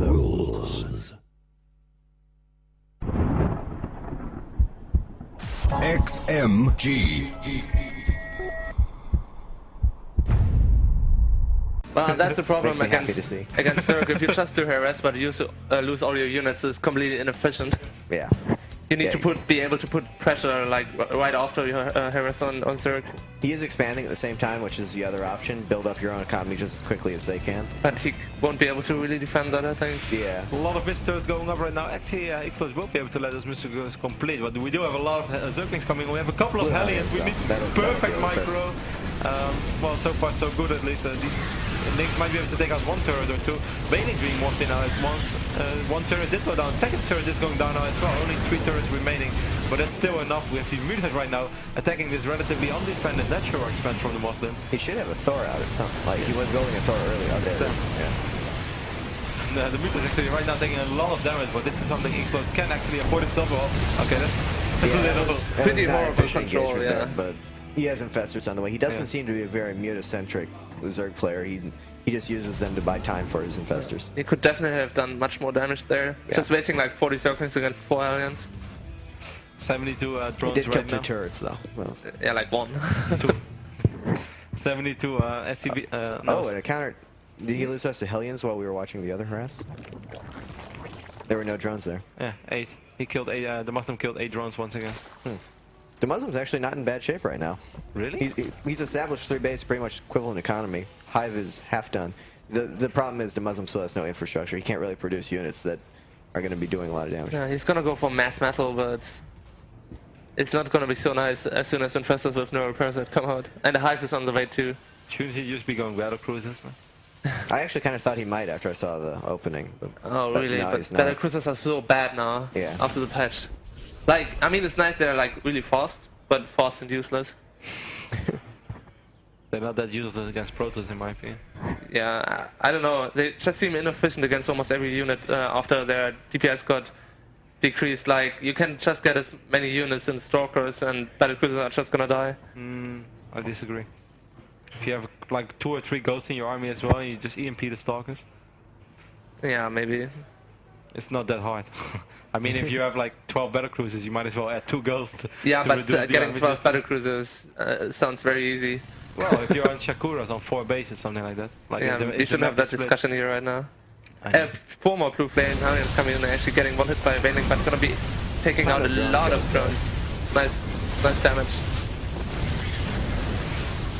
rules. XMG. Well, that's the problem against Zerg. If you just do harass but you lose all your units, it's completely inefficient. Yeah. You need to be able to put pressure like right after you harass on Zerg. He is expanding at the same time, which is the other option. Build up your own economy just as quickly as they can. But he won't be able to really defend that, I think. Yeah. A lot of missiles going up right now. Actually, XlorD will be able to let those missiles complete, but we do have a lot of Zerglings coming. We have a couple of Hellions. We need perfect micro. Well, so far so good at least. These Lynx might be able to take out one turret or two. Baning's being morphed in now at once. One turret did go down. Second turret is going down now as well. Only 3 turrets remaining, but that's still enough. We have the Mutant right now attacking this relatively undefended natural expanse from the Muslim. He should have a Thor out at some like he was building a Thor earlier. Oh, there it is. Yeah. The Mutant is actually right now taking a lot of damage, but this is something XlorD can actually afford itself. Well, okay, that's a little pretty horrible control, yeah. There, but he has infestors on the way. He doesn't seem to be a very mutacentric Zerg player. He just uses them to buy time for his infestors. He could definitely have done much more damage there. Yeah. Just wasting like 40 Zerglings against 4 aliens. 72 drones he did right kill now. 2 turrets though. Well, yeah, like 1. 2. 72 SCB. No. Oh, and a counter. Did he lose us to Hellions while we were watching the other harass? There were no drones there. Yeah, 8. He killed 8. The Muslim killed 8 drones once again. DeMuslim's actually not in bad shape right now. Really? He's established 3 base, pretty much equivalent economy. Hive is half done. The problem is DeMuslim still has no infrastructure. He can't really produce units that are going to be doing a lot of damage. Yeah, he's going to go for mass metal, but it's not going to be so nice as soon as infestors with neural parasite come out. And the Hive is on the way too. Shouldn't he just be going battle cruisers, man? I actually kind of thought he might after I saw the opening. Oh, really? No, but battle cruisers are so bad now after the patch. Like, I mean, it's nice they're like really fast, but fast and useless. They're not that useless against Protoss, in my opinion. Yeah, I don't know. They just seem inefficient against almost every unit after their DPS got decreased. Like, you can just get as many units in Stalkers, and battlecruisers are just gonna die. I disagree. If you have like 2 or 3 ghosts in your army as well, and you just EMP the Stalkers. Yeah, maybe. It's not that hard. I mean, if you have like 12 battlecruisers, you might as well add 2 ghosts. Yeah, but getting 12 battlecruisers sounds very easy. Well, if you're on Shakuras on 4 bases, something like that. Like yeah, we shouldn't have that discussion here right now. 4 more blue flame aliens coming in and actually getting 1 hit by a Veiling, but gonna be taking out a lot of drones. Nice damage.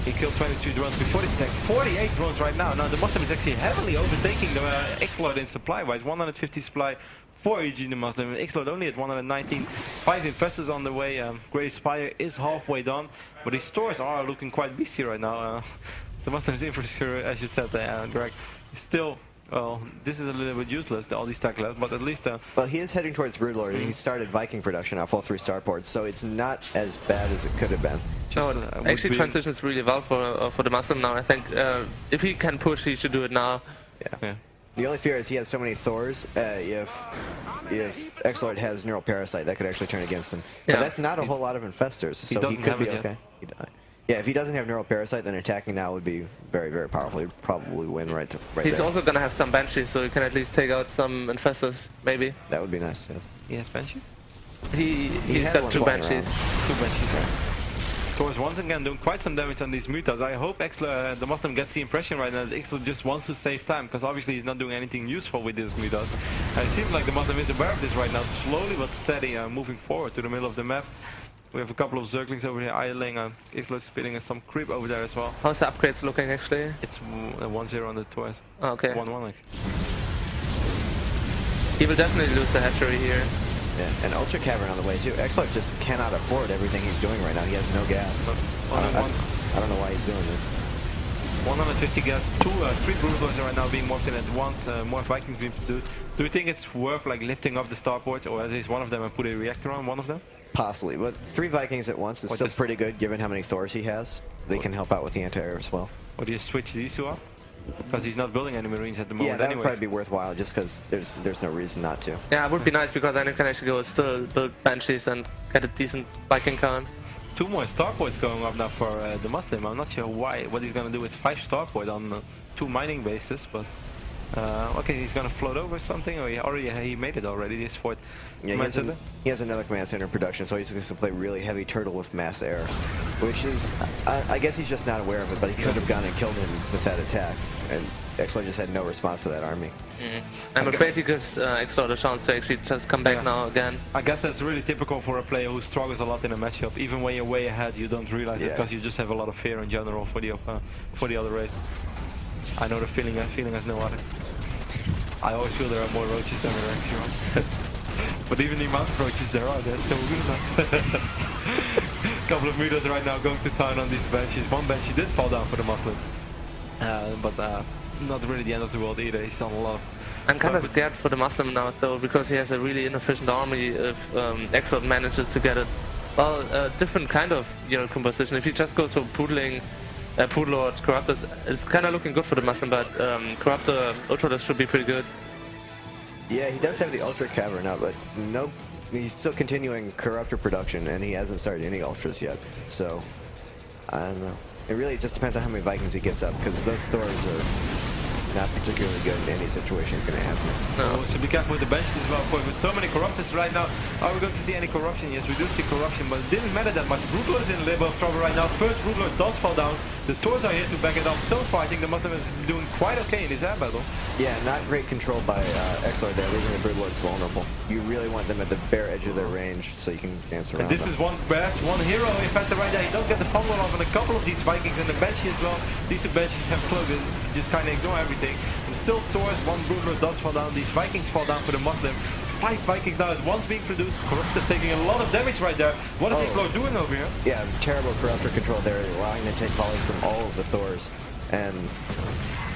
He killed 22 drones before this attack. 48 drones right now. Now the Muslim is actually heavily overtaking the XlorD in supply-wise. 150 supply for EG the Muslim. XlorD only at 119. 5 infestors on the way. Great Spire is halfway done, but his stores are looking quite beastly right now. The Muslim's infrastructure, as you said, Greg, is still. Well, this is a little bit useless, all these tech left, but at least... Well, he is heading towards Broodlord, and he started Viking production off all 3 starports, so it's not as bad as it could have been. No, it actually transitions really well for the Muslim now. I think if he can push, he should do it now. Yeah. The only fear is he has so many Thors, if XlorD has Neural Parasite, that could actually turn against him. But that's not a whole lot of infestors, so he could be okay. Yeah, if he doesn't have Neural Parasite, then attacking now would be very, very powerful. He'd probably win right there. He's also going to have some Banshees, so he can at least take out some infestors, maybe. That would be nice, yes. He has Banshees? He's got 2 Banshees. 2 Banshees, right. Thor's once again doing quite some damage on these mutas. I hope the Muslim gets the impression right now that XlorD just wants to save time, because obviously he's not doing anything useful with these mutas. And it seems like the Muslim is aware of this right now, slowly but steady, moving forward to the middle of the map. We have a couple of Zerglings over here idling, XlorD spitting some creep over there as well. How's the upgrades looking actually? It's 1-0 on the twice. Oh, okay. 1-1 actually. He will definitely lose the hatchery here. Yeah, and Ultra Cavern on the way too. XlorD just cannot afford everything he's doing right now. He has no gas. I don't know why he's doing this. 150 gas, 3 Broodlords are right now being morphed in at once, more Vikings being produced. Do you think it's worth like lifting up the starport, or at least one of them, and put a reactor on one of them? Possibly, but 3 Vikings at once is still pretty good given how many Thors he has. They can help out with the anti-air as well. Or do you switch these 2 up? Because he's not building any Marines at the moment. Yeah, that would probably be worthwhile just because there's no reason not to. Yeah, it would be nice because then you can actually go still build Banshees and get a decent Viking count. 2 more starports going up now for the Muslim. I'm not sure what he's going to do with 5 starport on 2 mining bases, but Okay, he's gonna float over something, or he made it already. This fourth. Yeah, he has another command center in production, so he's going to play really heavy turtle with mass air, which is, I guess he's just not aware of it, but he could have gone and killed him with that attack, and XlorD just had no response to that army. I'm afraid he gives XlorD a chance to actually just come back now again. I guess that's really typical for a player who struggles a lot in a matchup. Even when you're way ahead, you don't realize it because you just have a lot of fear in general for the other race. I know the feeling. Has no other. I always feel there are more roaches than there actually are. But even the amount of roaches there are, they're still good enough. Couple of meters right now going to town on these benches. One bench he did fall down for the DeMusliM. But not really the end of the world either. He's done a lot. I'm kind of scared for the DeMusliM now, though, because he has a really inefficient army. If XlorD manages to get a different kind of composition. If he just goes for Poodling, Poodlord, Corruptors, it's kind of looking good for the DeMusliM, but Corruptor, Ultralist should be pretty good. Yeah, he does have the Ultra Cavern now, but nope, he's still continuing Corruptor production, and he hasn't started any Ultras yet. So, I don't know. It really just depends on how many Vikings he gets up, because those stores are not particularly good in any situation it's going to happen. No, so be careful with the benches as well. With so many corruptors right now, are we going to see any corruption? Yes, we do see corruption, but it didn't matter that much. Brooklyn is in a little bit of trouble right now. First, Brooklyn does fall down. The Tours are here to back it up. So far, I think the DeMusliM is doing quite okay in this air battle. Yeah, not great control by XlorD there, leaving the Broodlords vulnerable. You really want them at the bare edge of their range so you can dance around. And this is one hero infested right there. He does get the fumble off on a couple of these Vikings and the Banshee as well. These two Banshees have floated, just kind of ignore everything. And still Tours, one Broodlord does fall down. These Vikings fall down for the DeMusliM. 5 Vikings now at once being produced. Corruptor's taking a lot of damage right there. What is XlorD doing over here? Yeah, terrible Corruptor control there, allowing them to take volleys from all of the Thors. And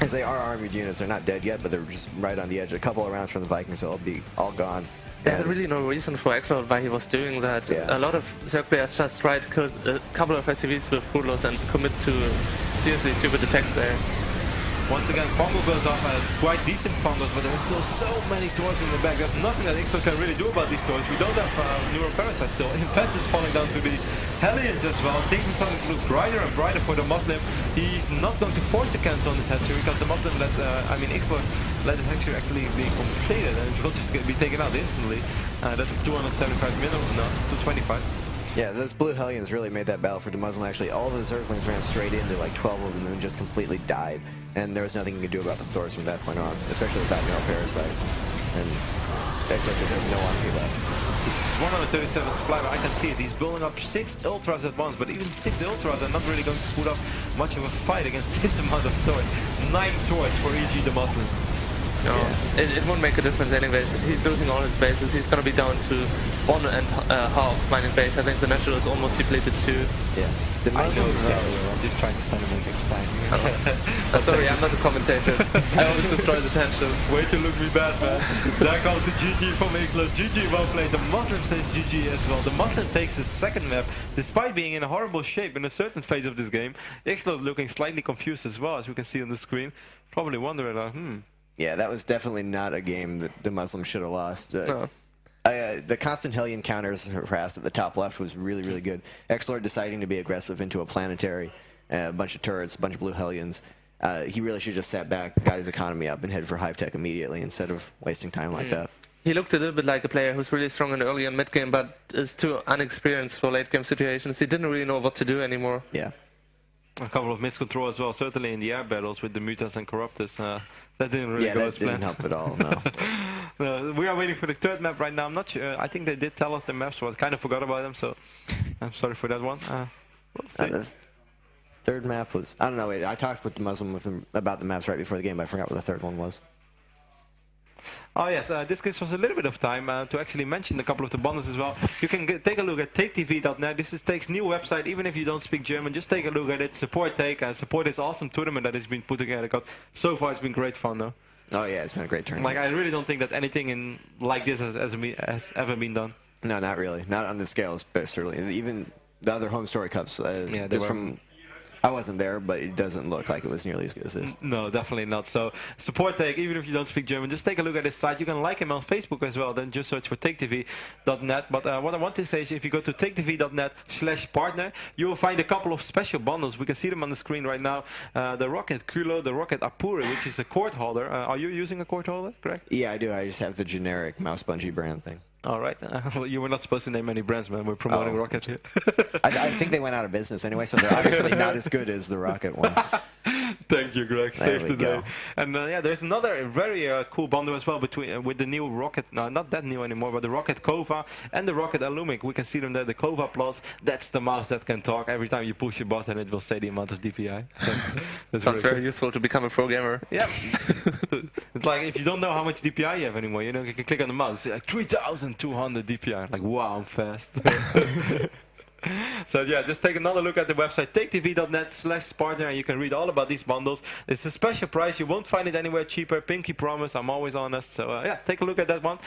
as they are armored units, they're not dead yet, but they're just right on the edge. A couple of rounds from the Vikings, so they'll be all gone. There's really no reason for XlorD why he was doing that. A lot of Zerg players just tried to kill a couple of SCVs with Broodlords and commit to seriously stupid attacks there. Once again, Pongo goes off as quite decent Pongos, but there's still so many Tours in the back. There's nothing that XlorD can really do about these Tours. We don't have Neural Parasite still. Infest is falling down to the Hellions as well. Things are starting to look brighter and brighter for the DeMusliM. He's not going to force the cancel on this hatchery because the DeMusliM XlorD let his hatchery actually be completed and it will just be taken out instantly. That's 275 minimum, no, 225. Yeah, those blue Hellions really made that battle for DeMusliM. Actually, all of the Zerglings ran straight into like 12 of them and just completely died. And there was nothing you could do about the Thors from that point on, especially without Neural Parasite. And XlorD just has no army left. 137 supply, but I can see it. He's building up 6 Ultras at once, but even 6 Ultras are not really going to put up much of a fight against this amount of Tours. 9 Tours for EG DeMusliM. No, it won't make a difference anyways. He's losing all his bases. He's going to be down to 1.5 mining base. I think the natural is almost depleted too. Yeah. I know exactly. I'm just trying to stand and make exciting. Sorry, I'm not a commentator. I always destroy the tension. Way to look me bad, man. There comes the GG from XlorD. GG, well played. The DeMusliM says GG as well. The DeMusliM takes his second map, despite being in a horrible shape in a certain phase of this game. XlorD looking slightly confused as well, as we can see on the screen. Probably wondering, Yeah, that was definitely not a game that DeMusliM should have lost. No. The constant Hellion counters harassed at the top left was really, really good. XlorD deciding to be aggressive into a planetary, a bunch of turrets, a bunch of blue Hellions. He really should have just sat back, got his economy up, and headed for Hive Tech immediately instead of wasting time like that. He looked a little bit like a player who's really strong in the early and mid game, but is too unexperienced for late game situations. He didn't really know what to do anymore. Yeah. A couple of miscontrol as well, certainly in the air battles with the Mutas and Corruptors. That didn't really go as planned. Yeah, that didn't help at all, no. No. We are waiting for the third map right now. I'm not sure. I think they did tell us the maps, so I kind of forgot about them, so I'm sorry for that one. We'll see. The third map was... I don't know, wait, I talked with DeMusliM with him about the maps right before the game, but I forgot what the third one was. Oh yes, this gives us a little bit of time to actually mention a couple of the bundles as well. You can take a look at taketv.net. This is Take's new website. Even if you don't speak German, just take a look at it. Support Take. Support this awesome tournament that has been put together. Because so far it's been great fun, though. Oh yeah, it's been a great tournament. Like I really don't think that anything like this has ever been done. No, not really. Not on this scale, certainly. Even the other home story cups. Yeah, there's from I wasn't there, but it doesn't look like it was nearly as good as this. No, definitely not. So support Take, even if you don't speak German, just take a look at his site. You can like him on Facebook as well, then just search for taketv.net. But what I want to say is if you go to taketv.net/partner, you will find a couple of special bundles. We can see them on the screen right now. The Rocket Kulo, the Rocket Apure, which is a cord holder. Are you using a cord holder, correct? Yeah, I do. I just have the generic Mouse Bungee brand thing. All right. Well, you were not supposed to name any brands, man. We're promoting Rocket here. I think they went out of business anyway, so they're obviously not as good as the Rocket one. Thank you, Greg. Save the day. And yeah, there's another very cool bundle as well between with the new Rocket, not that new anymore, but the Rocket Kova and the Rocket Alumic. We can see them there. The Kova Plus, that's the mouse that can talk. Every time you push a button, it will say the amount of DPI. Sounds very useful to become a pro gamer. Yeah. It's like if you don't know how much DPI you have anymore, you know, you can click on the mouse, it's like 3,200 DPI. Like, wow, I'm fast. So yeah, just take another look at the website taketv.net/partner and you can read all about these bundles. It's a special price. You won't find it anywhere cheaper. Pinky promise. I'm always honest. So yeah, take a look at that one.